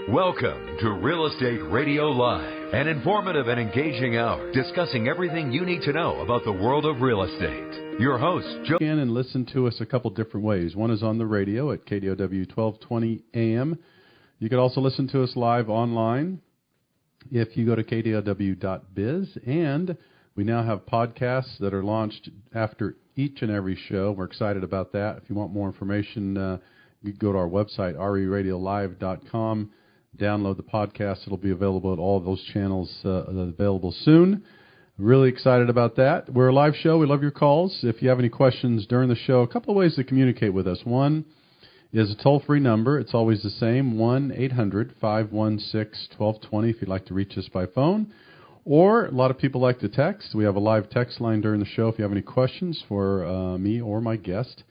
Welcome to Real Estate Radio Live, an informative and engaging hour discussing everything you need to know about the world of real estate. Your host, Joe. You can and listen to us a couple different ways. One is on the radio at KDOW 1220 AM. You can also listen to us live online if you go to kdow.biz. And we now have podcasts that are launched after each and every show. We're excited about that. If you want more information, you can go to our website, reradiolive.com. Download the podcast. It'll be available at all of those channels available soon. Really excited about that. We're a live show. We love your calls. If you have any questions during the show, a couple of ways to communicate with us. One is a toll-free number. It's always the same, 1-800-516-1220 if you'd like to reach us by phone. Or a lot of people like to text. We have a live text line during the show if you have any questions for me or my guest.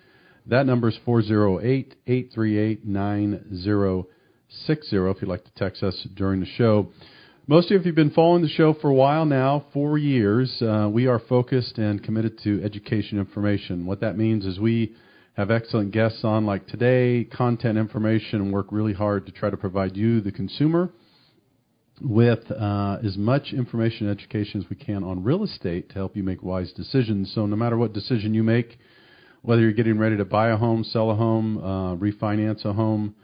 That number is 408-838-9060 if you'd like to text us during the show. Most of you, if you've been following the show for a while now, 4 years, we are focused and committed to education information. What that means is we have excellent guests on like today, content information, and work really hard to try to provide you, the consumer, with as much information and education as we can on real estate to help you make wise decisions. So no matter what decision you make, whether you're getting ready to buy a home, sell a home, refinance a home,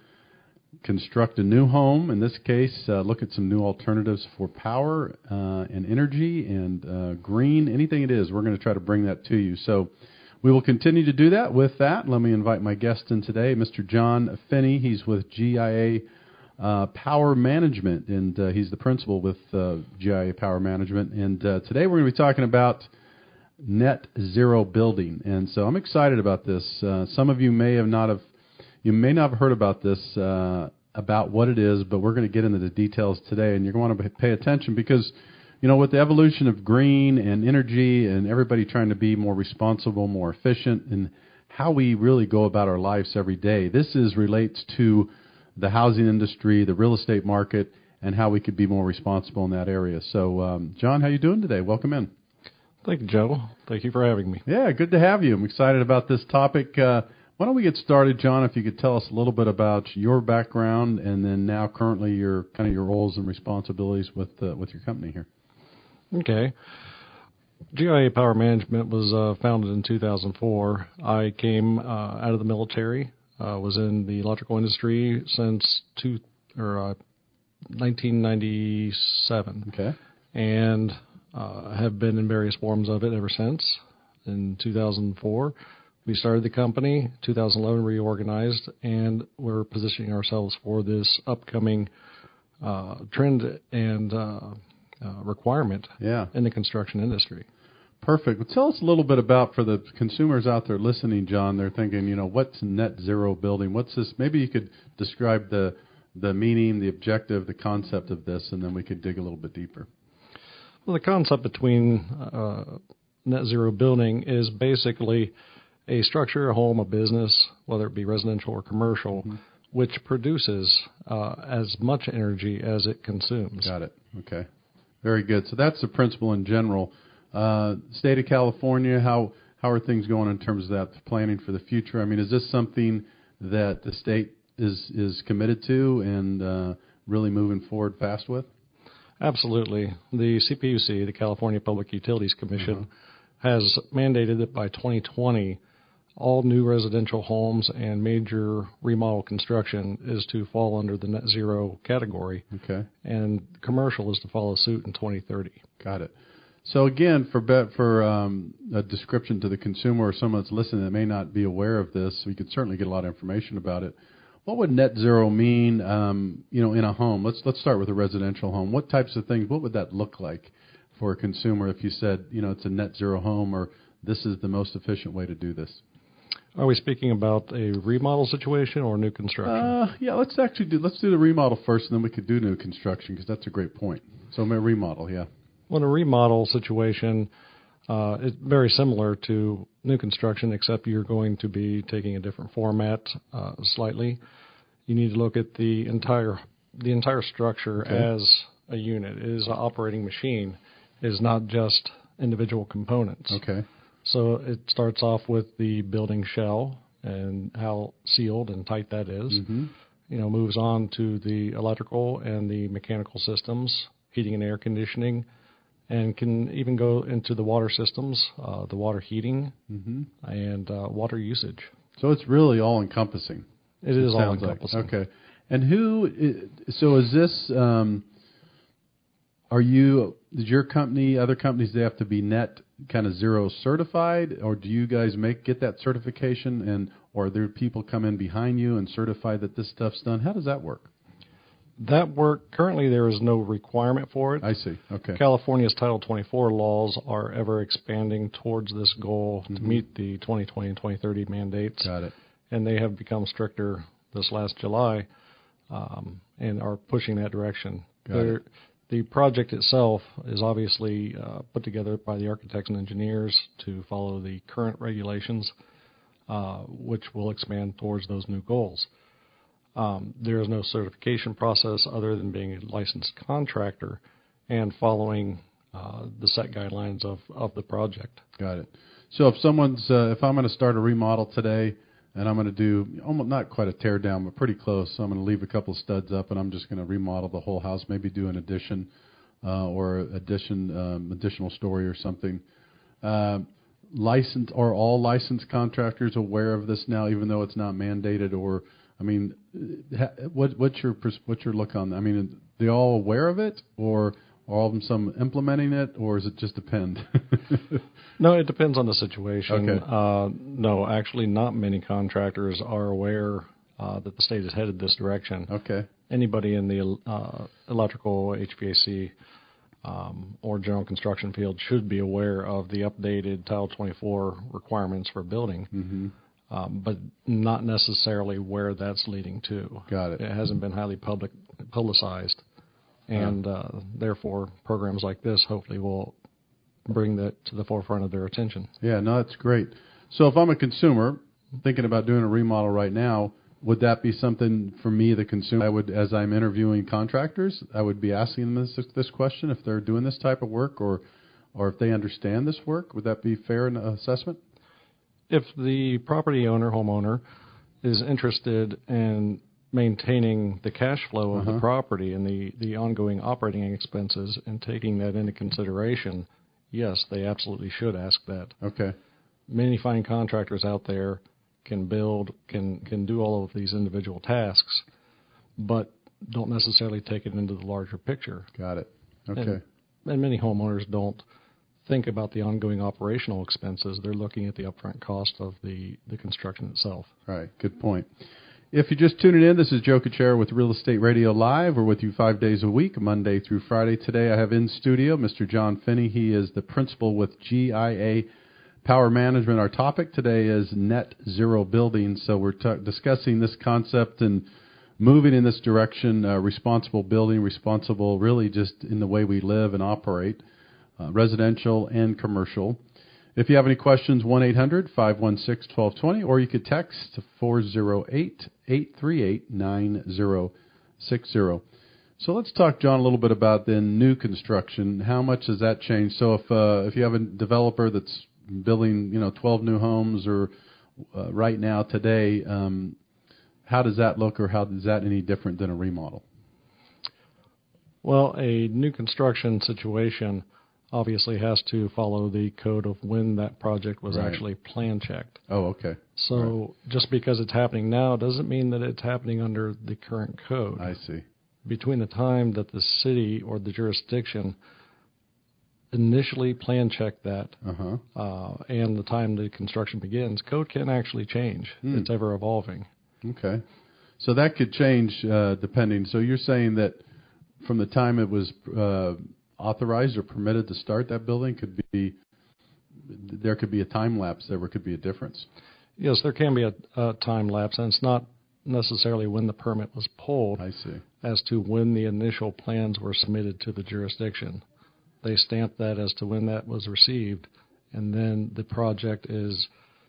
construct a new home, in this case, look at some new alternatives for power and energy and green, anything it is, we're going to try to bring that to you. So we will continue to do that. With that, let me invite my guest in today, Mr. John Finney. He's with GIA Power Management, and he's the principal with GIA Power Management. And today we're going to be talking about net zero building. And so I'm excited about this. Some of you may not have heard about this, about what it is, but we're going to get into the details today, and you're going to want to pay attention because, you know, with the evolution of green and energy and everybody trying to be more responsible, more efficient, and how we really go about our lives every day, this relates to the housing industry, the real estate market, and how we could be more responsible in that area. So, John, how you doing today? Welcome in. Thank you, Joe. Thank you for having me. Yeah, good to have you. I'm excited about this topic. Why don't we get started, John, if you could tell us a little bit about your background and then now currently your roles and responsibilities with your company here. Okay. GIA Power Management was founded in 2004. I came out of the military, was in the electrical industry since 1997. Okay. And have been in various forms of it ever since. In 2004, we started the company. 2011, reorganized, and we're positioning ourselves for this upcoming trend and requirement in the construction industry. Perfect. Well, tell us a little bit about, for the consumers out there listening, John, they're thinking, you know, what's net zero building? What's this? Maybe you could describe the meaning, the objective, the concept of this, and then we could dig a little bit deeper. Well, the concept between net zero building is basically a structure, a home, a business, whether it be residential or commercial, which produces as much energy as it consumes. Got it. Okay. Very good. So that's the principle in general. State of California, how are things going in terms of that planning for the future? I mean, is this something that the state is committed to and really moving forward fast with? Absolutely. The CPUC, the California Public Utilities Commission, has mandated that by 2020, all new residential homes and major remodel construction is to fall under the net zero category. Okay. And commercial is to follow suit in 2030. Got it. So again, for a description to the consumer or someone that's listening that may not be aware of this, we could certainly get a lot of information about it. What would net zero mean, in a home? Let's start with a residential home. What types of things, what would that look like for a consumer if you said, it's a net zero home or this is the most efficient way to do this? Are we speaking about a remodel situation or new construction? Let's do the remodel first, and then we could do new construction because that's a great point. So a remodel, yeah. Well, in a remodel situation, it's very similar to new construction, except you're going to be taking a different format slightly. You need to look at the entire structure as a unit. It is an operating machine. It is not just individual components. Okay. So it starts off with the building shell and how sealed and tight that is. Mm-hmm. moves on to the electrical and the mechanical systems, heating and air conditioning, and can even go into the water systems, the water heating, and water usage. So it's really all-encompassing. It is all-encompassing. Like. Okay. And so is this, does your company, other companies, they have to be net kind of zero certified, or do you guys get that certification, or are there people come in behind you and certify that this stuff's done? How does that work? Currently there is no requirement for it. I see. Okay. California's Title 24 laws are ever expanding towards this goal to meet the 2020 and 2030 mandates. Got it. And they have become stricter this last July and are pushing that direction. The project itself is obviously put together by the architects and engineers to follow the current regulations, which will expand towards those new goals. There is no certification process other than being a licensed contractor and following the set guidelines of the project. Got it. So if if I'm going to start a remodel today and I'm going to do almost not quite a tear down, but pretty close, so I'm going to leave a couple of studs up and I'm just going to remodel the whole house, maybe do an addition additional story or something. Are all licensed contractors aware of this now, even though it's not mandated? Or, I mean, what's your look on that? I mean, are they all aware of it, or are all of them some implementing it, or does it just depend? No, it depends on the situation. Okay. No, actually, not many contractors are aware that the state is headed this direction. Okay. Anybody in the electrical, HVAC, or general construction field should be aware of the updated Title 24 requirements for building, but not necessarily where that's leading to. Got it. It hasn't been highly publicized, and therefore programs like this hopefully will bring that to the forefront of their attention. Yeah, no, that's great. So if I'm a consumer thinking about doing a remodel right now, would that be something for me, the consumer, as I'm interviewing contractors, I would be asking them this question if they're doing this type of work, or if they understand this work? Would that be fair in assessment? If the property owner, homeowner, is interested in maintaining the cash flow of the property and the ongoing operating expenses and taking that into consideration, yes, they absolutely should ask that. Okay. Many fine contractors out there can build, can do all of these individual tasks, but don't necessarily take it into the larger picture. Got it. Okay. And many homeowners don't think about the ongoing operational expenses. They're looking at the upfront cost of the construction itself. All right. Good point. If you're just tuning in, this is Joe Cucchiara with Real Estate Radio Live. We're with you 5 days a week, Monday through Friday. Today I have in studio Mr. John Finney. He is the principal with GIA Power Management. Our topic today is net zero building. So we're discussing this concept and moving in this direction, responsible building, responsible really just in the way we live and operate, residential and commercial. If you have any questions, 1-800-516-1220, or you could text 408-838-9060. So let's talk, John, a little bit about then new construction. How much has that changed? So if you have a developer that's building 12 new homes or right now today, how does that look, or how is that any different than a remodel? Well, a new construction situation obviously has to follow the code of when that project was actually plan checked. Oh, okay. So just because it's happening now doesn't mean that it's happening under the current code. I see. Between the time that the city or the jurisdiction initially plan check that and the time the construction begins, code can actually change. It's ever evolving. Okay. So that could change depending. So you're saying that from the time it was authorized or permitted to start that building there could be a time lapse there where could be a difference. Yes, there can be a time lapse, and it's not necessarily when the permit was pulled. I see. As to when the initial plans were submitted to the jurisdiction. They stamp that as to when that was received, and then the project is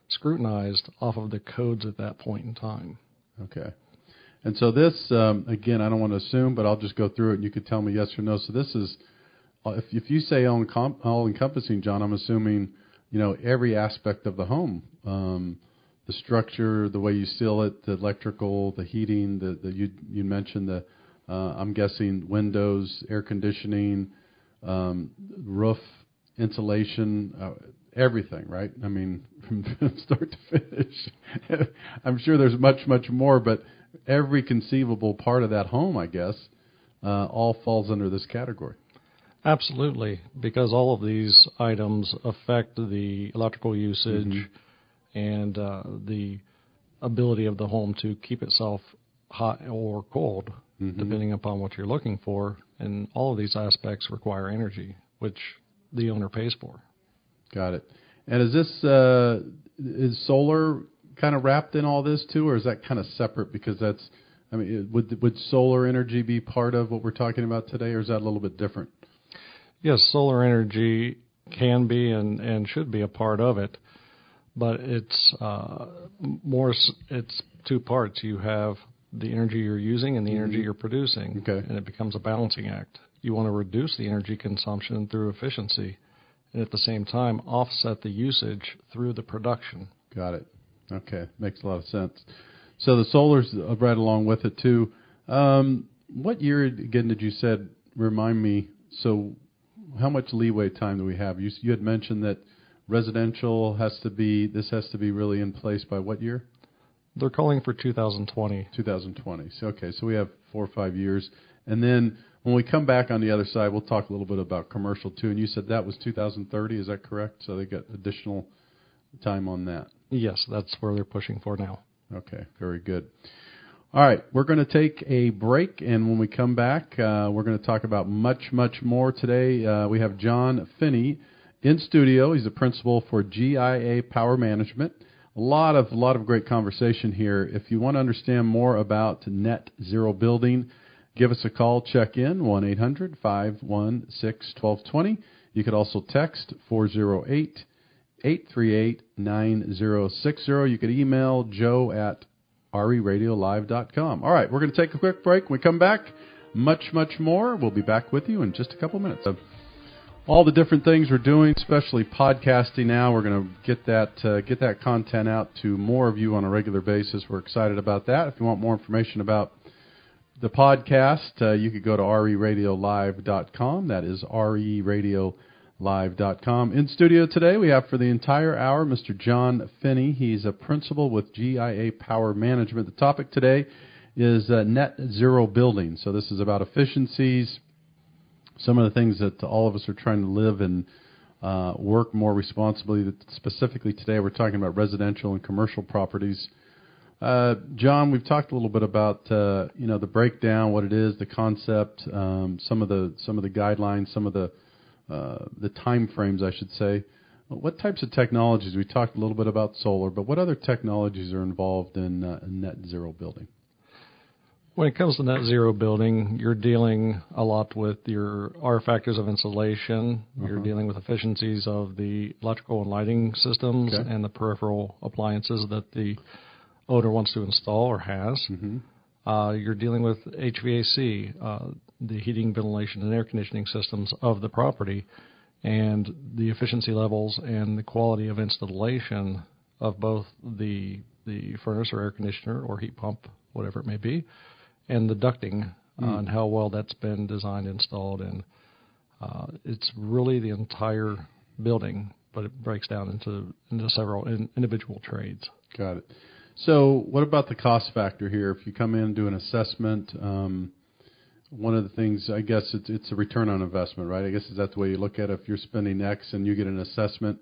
scrutinized off of the codes at that point in time. Okay. And so this, again, I don't want to assume, but I'll just go through it and you could tell me yes or no. So this is, if you say all-encompassing, John, I'm assuming, every aspect of the home, the structure, the way you seal it, the electrical, the heating, you mentioned the, I'm guessing windows, air conditioning, roof, insulation, everything, right? I mean, from start to finish. I'm sure there's much, much more, but every conceivable part of that home, I guess, all falls under this category. Absolutely, because all of these items affect the electrical usage and the ability of the home to keep itself hot or cold, depending upon what you're looking for. And all of these aspects require energy, which the owner pays for. Got it. And is this is solar kind of wrapped in all this too, or is that kind of separate? Because that's, I mean, would solar energy be part of what we're talking about today, or is that a little bit different? Yes, solar energy can be and should be a part of it, but it's it's two parts. You have the energy you're using and the energy you're producing, and it becomes a balancing act. You want to reduce the energy consumption through efficiency, and at the same time offset the usage through the production. Got it. Okay, makes a lot of sense. So the solar's right along with it too. What year again did you said? Remind me. So how much leeway time do we have? You had mentioned that residential has to be really in place by what year? They're calling for 2020. 2020. So, okay, so we have 4 or 5 years. And then when we come back on the other side, we'll talk a little bit about commercial too. And you said that was 2030, is that correct? So they got additional time on that. Yes, that's where they're pushing for now. Okay, very good. All right, we're going to take a break, and when we come back, we're going to talk about much, much more today. We have John Finney in studio. He's the principal for GIA Power Management. A lot of great conversation here. If you want to understand more about net zero building, give us a call. Check in 1-800-516-1220. You could also text 408-838-9060. You could email Joe at 𝗪𝗡𝗎𝗪adiolive.com. All right, we're going to take a quick break. When we come back, much more. We'll be back with you in just a couple minutes. All the different things we're doing, especially podcasting now, we're going to get that content out to more of you on a regular basis. We're excited about that. If you want more information about the podcast, you could go to 𝗪𝗡𝗎𝗪adiolive.com. That is 𝗪𝗡𝗎𝗪adiolive.com. In studio today, we have for the entire hour Mr. John Finney. He's a principal with GIA Power Management. The topic today is net zero building. So this is about efficiencies, some of the things that all of us are trying to live and work more responsibly. Specifically today, we're talking about residential and commercial properties. John, we've talked a little bit about the breakdown, what it is, the concept, some of the guidelines, some of the time frames, I should say. What types of technologies? We talked a little bit about solar, but what other technologies are involved in net zero building? When it comes to net zero building, you're dealing a lot with your R factors of insulation. You're dealing with efficiencies of the electrical and lighting systems and the peripheral appliances that the owner wants to install or has. You're dealing with HVAC, the heating, ventilation, and air conditioning systems of the property, and the efficiency levels and the quality of installation of both the furnace or air conditioner or heat pump, whatever it may be, and the ducting and how well that's been designed, installed, and it's really the entire building, but it breaks down into several individual trades. Got it. So what about the cost factor here? If you come in and do an assessment, one of the things, I guess it's a return on investment, right? I guess is that the way you look at it? If you're spending X and you get an assessment,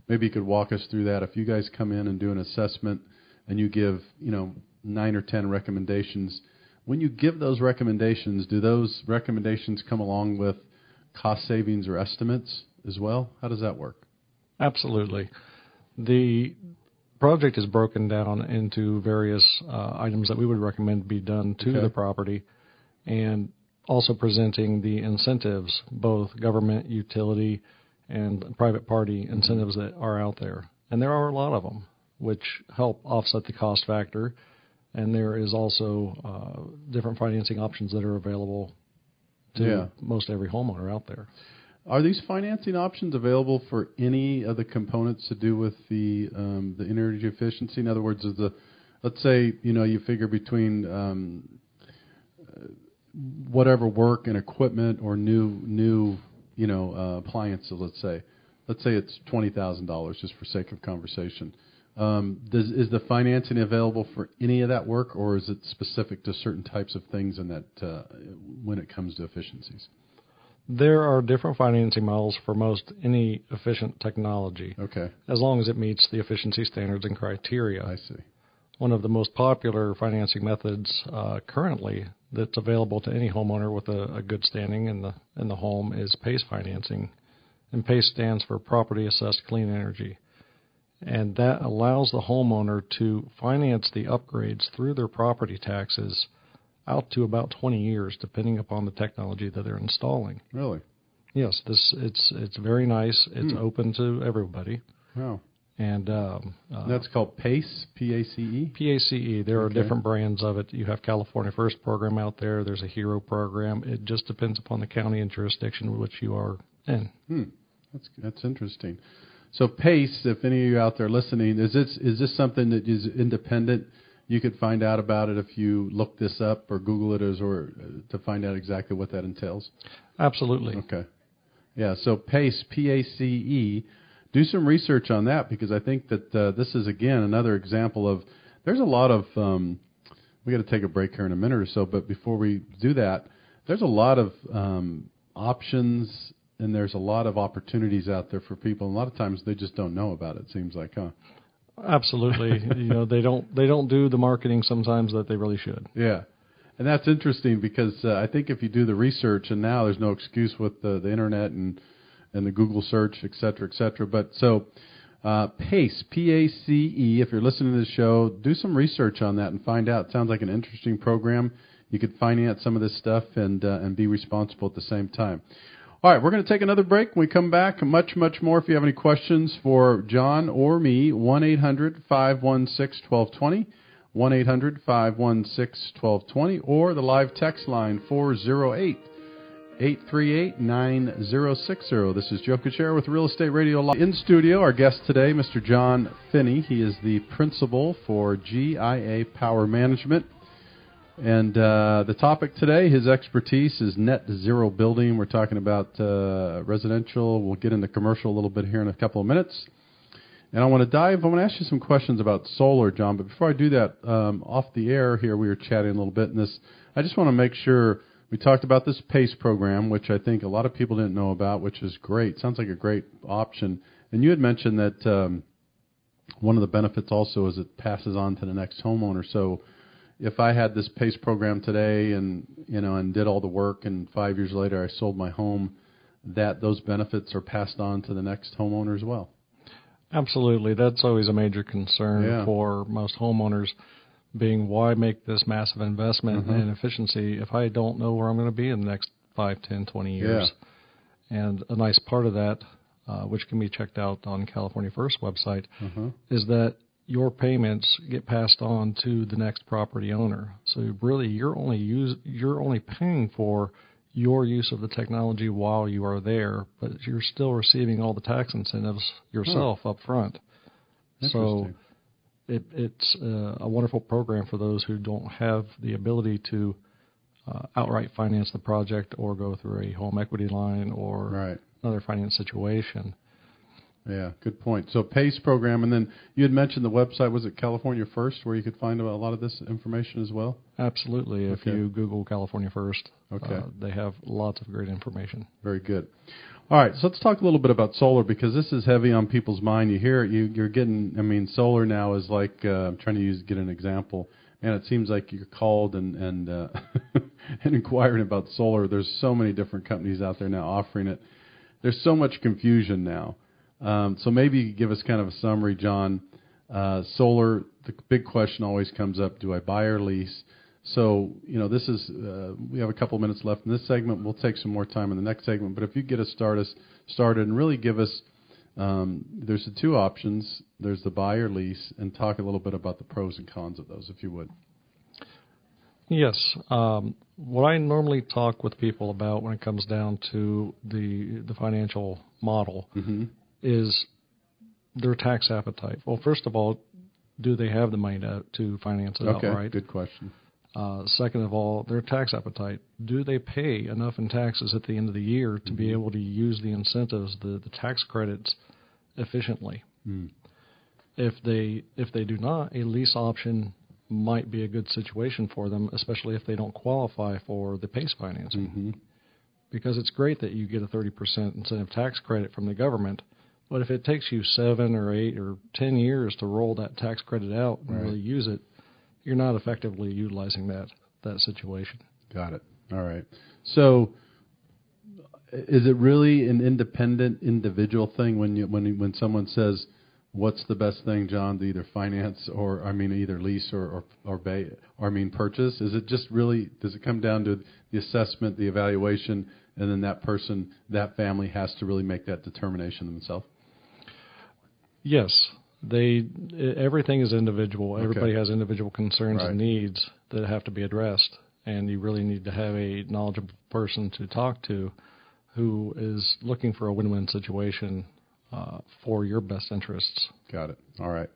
maybe you could walk us through that. If you guys come in and do an assessment and you give 9 or 10 recommendations, when you give those recommendations, do those recommendations come along with cost savings or estimates as well? How does that work? Absolutely. The project is broken down into various items that we would recommend be done to the property, and also presenting the incentives, both government, utility, and private party incentives that are out there. And there are a lot of them, which help offset the cost factor. And there is also different financing options that are available to most every homeowner out there. Are these financing options available for any of the components to do with the energy efficiency? In other words, let's say you figure between whatever work and equipment or new appliances. Let's say it's $20,000 just for sake of conversation. Is the financing available for any of that work, or is it specific to certain types of things in that when it comes to efficiencies? There are different financing models for most any efficient technology. Okay. As long as it meets the efficiency standards and criteria. I see. One of the most popular financing methods currently that's available to any homeowner with a good standing in the home is PACE financing. And PACE stands for Property Assessed Clean Energy. And that allows the homeowner to finance the upgrades through their property taxes out to about 20 years, depending upon the technology that they're installing. Really? Yes, it's very nice. It's open to everybody. Wow. And that's called PACE, P-A-C-E? P-A-C-E. There are different brands of it. You have California First program out there. There's a Hero program. It just depends upon the county and jurisdiction which you are in. That's interesting. So PACE, if any of you out there listening, is this something that is independent? You could find out about it if you look this up or Google it, or to find out exactly what that entails? Absolutely. Okay. Yeah, so PACE, P-A-C-E, do some research on that, because I think that this is, again, another example of, there's a lot of, we got to take a break here in a minute or so, but before we do that, there's a lot of options and there's a lot of opportunities out there for people. And a lot of times they just don't know about it, seems like, huh? Absolutely. They don't do the marketing sometimes that they really should. Yeah. And that's interesting, because I think if you do the research, and now there's no excuse with the internet and the Google search, et cetera, but so PACE, P-A-C-E, if you're listening to the show, do some research on that and find out. It sounds like an interesting program. You could finance some of this stuff and be responsible at the same time. All right, we're going to take another break. When we come back, much more. If you have any questions for John or me, 1-800-516-1220, 1-800-516-1220, or the live text line 408-838-9060. This is Joe Cucchiara with Real Estate Radio Live. In studio, our guest today, Mr. John Finney. He is the principal for GIA Power Management. And the topic today, his expertise is net zero building. We're talking about residential. We'll get into commercial a little bit here in a couple of minutes. And I want to ask you some questions about solar, John. But before I do that, off the air here, we were chatting a little bit. And I just want to make sure we talked about this PACE program, which I think a lot of people didn't know about, which is great. Sounds like a great option. And you had mentioned that one of the benefits also is it passes on to the next homeowner. So if I had this PACE program today and did all the work, and 5 years later I sold my home, those benefits are passed on to the next homeowner as well. Absolutely. That's always a major concern for most homeowners, being why make this massive investment in efficiency if I don't know where I'm going to be in the next 5, 10, 20 years. Yeah. And a nice part of that, which can be checked out on California First website, is that your payments get passed on to the next property owner. So really, you're only paying for your use of the technology while you are there, but you're still receiving all the tax incentives yourself up front. So it's a wonderful program for those who don't have the ability to outright finance the project or go through a home equity line or another finance situation. Yeah, good point. So PACE program, and then you had mentioned the website, was it California First, where you could find a lot of this information as well? Absolutely. If you Google California First, they have lots of great information. Very good. All right, so let's talk a little bit about solar, because this is heavy on people's mind. You hear it, you're getting, solar now is like, I'm trying to get an example. Man, it seems like you're called and and inquiring about solar. There's so many different companies out there now offering it. There's so much confusion now. So maybe you could give us kind of a summary, John. Solar, the big question always comes up, do I buy or lease? So, this is, we have a couple minutes left in this segment. We'll take some more time in the next segment. But if you get us started and really give us, there's the two options. There's the buy or lease, and talk a little bit about the pros and cons of those, if you would. Yes. What I normally talk with people about when it comes down to the financial model is their tax appetite. Well, first of all, do they have the money to finance it outright? Good question. Second of all, their tax appetite. Do they pay enough in taxes at the end of the year to be able to use the incentives, the tax credits, efficiently? If they do not, a lease option might be a good situation for them, especially if they don't qualify for the PACE financing. Because it's great that you get a 30% incentive tax credit from the government, but if it takes you 7 or 8 or 10 years to roll that tax credit out and really use it, you're not effectively utilizing that situation. Got it. All right. So is it really an independent individual thing when someone says, what's the best thing, John, to either finance either lease or purchase? Is it just really, does it come down to the assessment, the evaluation, and then that family has to really make that determination themselves? Yes. Everything is individual. Everybody has individual concerns and needs that have to be addressed, and you really need to have a knowledgeable person to talk to who is looking for a win-win situation for your best interests. Got it. All right.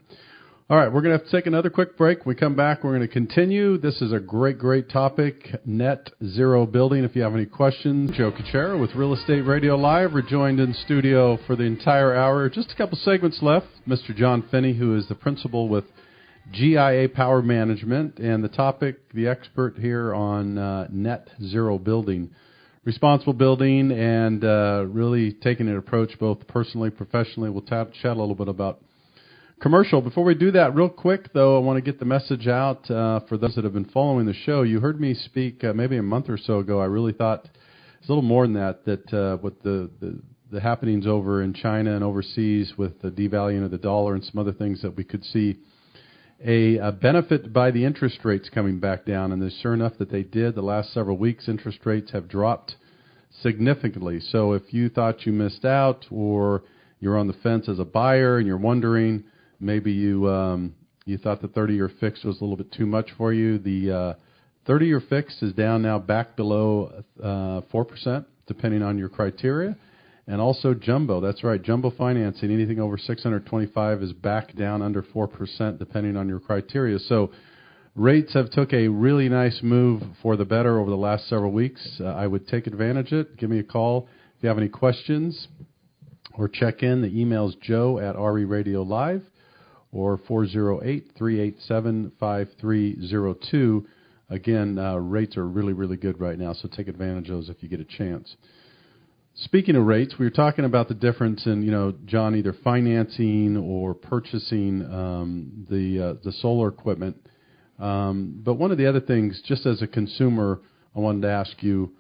We're going to have to take another quick break. When we come back, we're going to continue. This is a great topic, net zero building. If you have any questions, Joe Cucchiara with Real Estate Radio Live. We're joined in studio for the entire hour. Just a couple segments left. Mr. John Finney, who is the principal with GIA Power Management, and the topic, the expert here on net zero building. Responsible building and really taking an approach both personally, professionally. We'll chat a little bit about commercial. Before we do that, real quick, though, I want to get the message out for those that have been following the show. You heard me speak maybe a month or so ago. I really thought it's a little more than that with the happenings over in China and overseas with the devaluing of the dollar and some other things that we could see a benefit by the interest rates coming back down, and sure enough that they did. The last several weeks, interest rates have dropped significantly. So if you thought you missed out or you're on the fence as a buyer and you're wondering, maybe you thought the 30-year fix was a little bit too much for you, the 30-year fix is down now back below 4%, depending on your criteria. And also jumbo, that's right, jumbo financing, anything over 625 is back down under 4%, depending on your criteria. So rates have took a really nice move for the better over the last several weeks. I would take advantage of it. Give me a call if you have any questions or check in. The email is joe@RE Radio Live or 408-387-5302. Again, rates are really good right now, so take advantage of those if you get a chance. Speaking of rates, we were talking about the difference in, John, either financing or purchasing the solar equipment. But one of the other things, just as a consumer, I wanted to ask you,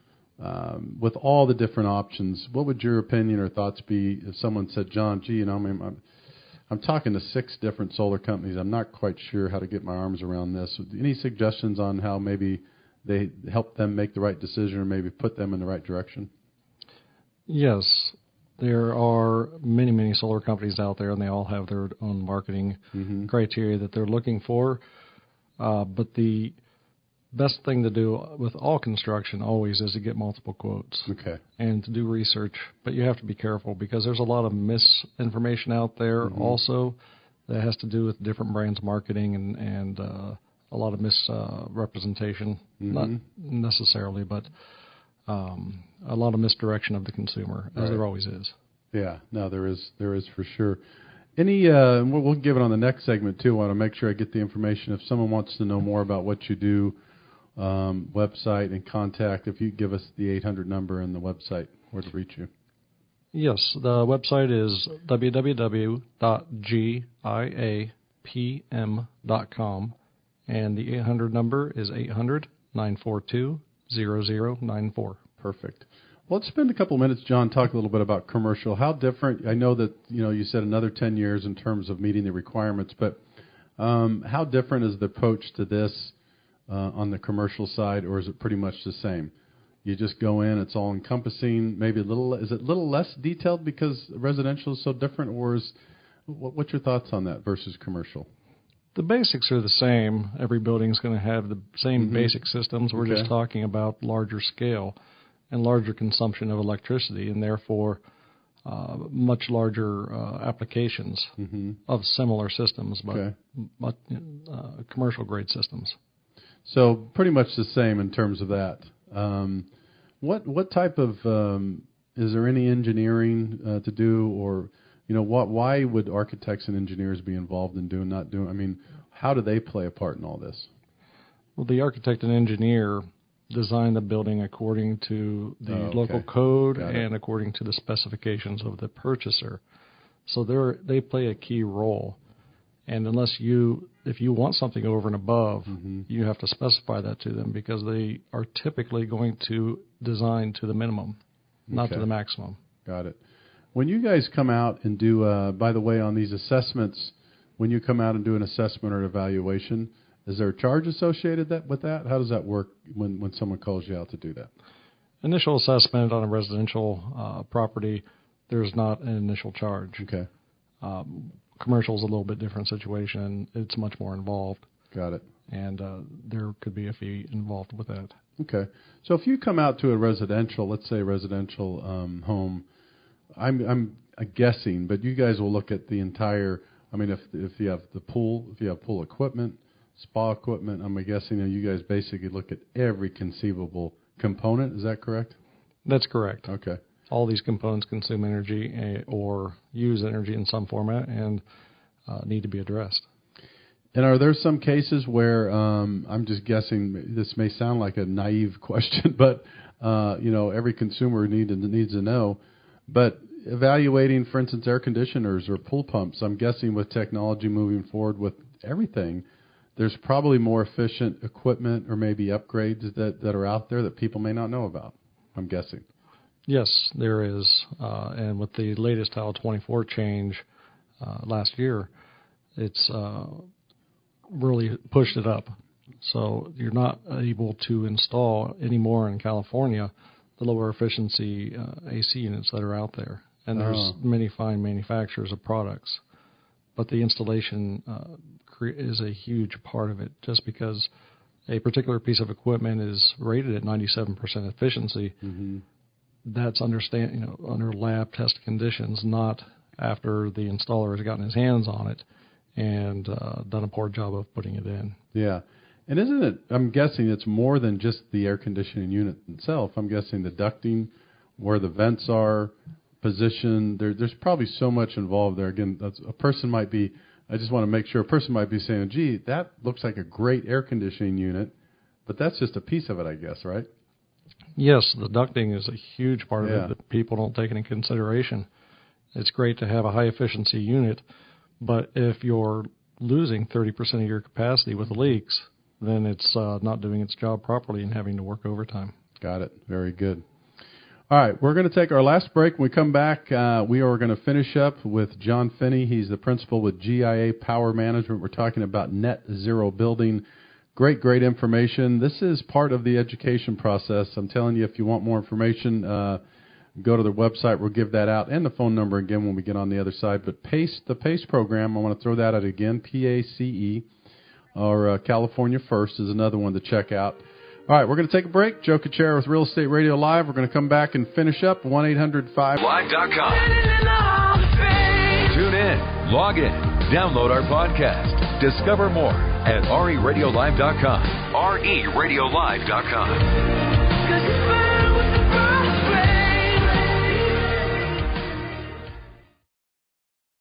with all the different options, what would your opinion or thoughts be if someone said, John, I'm talking to 6 different solar companies. I'm not quite sure how to get my arms around this. Any suggestions on how maybe they help them make the right decision or maybe put them in the right direction? Yes, there are many solar companies out there, and they all have their own marketing criteria that they're looking for. But the best thing to do with all construction always is to get multiple quotes and to do research. But you have to be careful because there's a lot of misinformation out there also that has to do with different brands' marketing and a lot of misrepresentation, not necessarily, but a lot of misdirection of the consumer, as there always is. Yeah, no, there is for sure. We'll give it on the next segment too. I want to make sure I get the information. If someone wants to know more about what you do, website and contact, if you give us the 800 number and the website, where to reach you. Yes, the website is www.GIAPM.com, and the 800 number is 800-942-0094. Perfect. Well, let's spend a couple of minutes, John, talk a little bit about commercial. How different, I know that, you said another 10 years in terms of meeting the requirements, but how different is the approach to this on the commercial side, or is it pretty much the same? You just go in, it's all encompassing, maybe is it a little less detailed because residential is so different, or what's your thoughts on that versus commercial? The basics are the same. Every building's going to have the same basic systems. We're just talking about larger scale and larger consumption of electricity, and therefore much larger applications of similar systems, but commercial grade systems. So pretty much the same in terms of that. What type of is there any engineering to do, or why would architects and engineers be involved in not doing? I mean, how do they play a part in all this? Well, the architect and engineer design the building according to the local code and according to the specifications of the purchaser. So they play a key role. And if you want something over and above, you have to specify that to them, because they are typically going to design to the minimum, not to the maximum. Got it. When you guys come out and do, by the way, on these assessments, when you come out and do an assessment or evaluation, is there a charge associated with that? How does that work when someone calls you out to do that? Initial assessment on a residential property, there's not an initial charge. Okay. Commercial is a little bit different situation. It's much more involved. Got it. And there could be a fee involved with that. Okay. So if you come out to a residential, let's say residential home, I'm guessing, but you guys will look at the entire. I mean, if you have the pool, if you have pool equipment, spa equipment, I'm guessing you guys basically look at every conceivable component. Is that correct? That's correct. Okay. All these components consume energy or use energy in some format and need to be addressed. And are there some cases where I'm just guessing? This may sound like a naive question, but every consumer needs to know. But evaluating, for instance, air conditioners or pool pumps, I'm guessing with technology moving forward with everything, there's probably more efficient equipment or maybe upgrades that are out there that people may not know about, I'm guessing. Yes, there is. And with the latest Tile 24 change last year, it's really pushed it up. So you're not able to install anymore in California the lower efficiency AC units that are out there. And there's many fine manufacturers of products. But the installation is a huge part of it, just because a particular piece of equipment is rated at 97% efficiency. That's under lab test conditions, not after the installer has gotten his hands on it and done a poor job of putting it in. Yeah. And isn't it, I'm guessing it's more than just the air conditioning unit itself. I'm guessing the ducting, where the vents are positioned, there's probably so much involved there. Again, a person might be saying, gee, that looks like a great air conditioning unit, but that's just a piece of it, I guess, right? Yes, the ducting is a huge part of it that people don't take into consideration. It's great to have a high-efficiency unit, but if you're losing 30% of your capacity with leaks, then it's not doing its job properly and having to work overtime. Got it. Very good. All right, we're going to take our last break. When we come back, we are going to finish up with John Finney. He's the principal with GIA Power Management. We're talking about net zero building. Great information. This is part of the education process. I'm telling you, if you want more information, go to their website. We'll give that out, and the phone number again when we get on the other side. But the PACE program, I want to throw that out again, PACE, or California First is another one to check out. All right, we're going to take a break. Joe Cucchiara with Real Estate Radio Live. We're going to come back and finish up. 1-800-5Live.com. Tune in, log in, download our podcast. Discover more at RERadiolive.com. RERadiolive.com.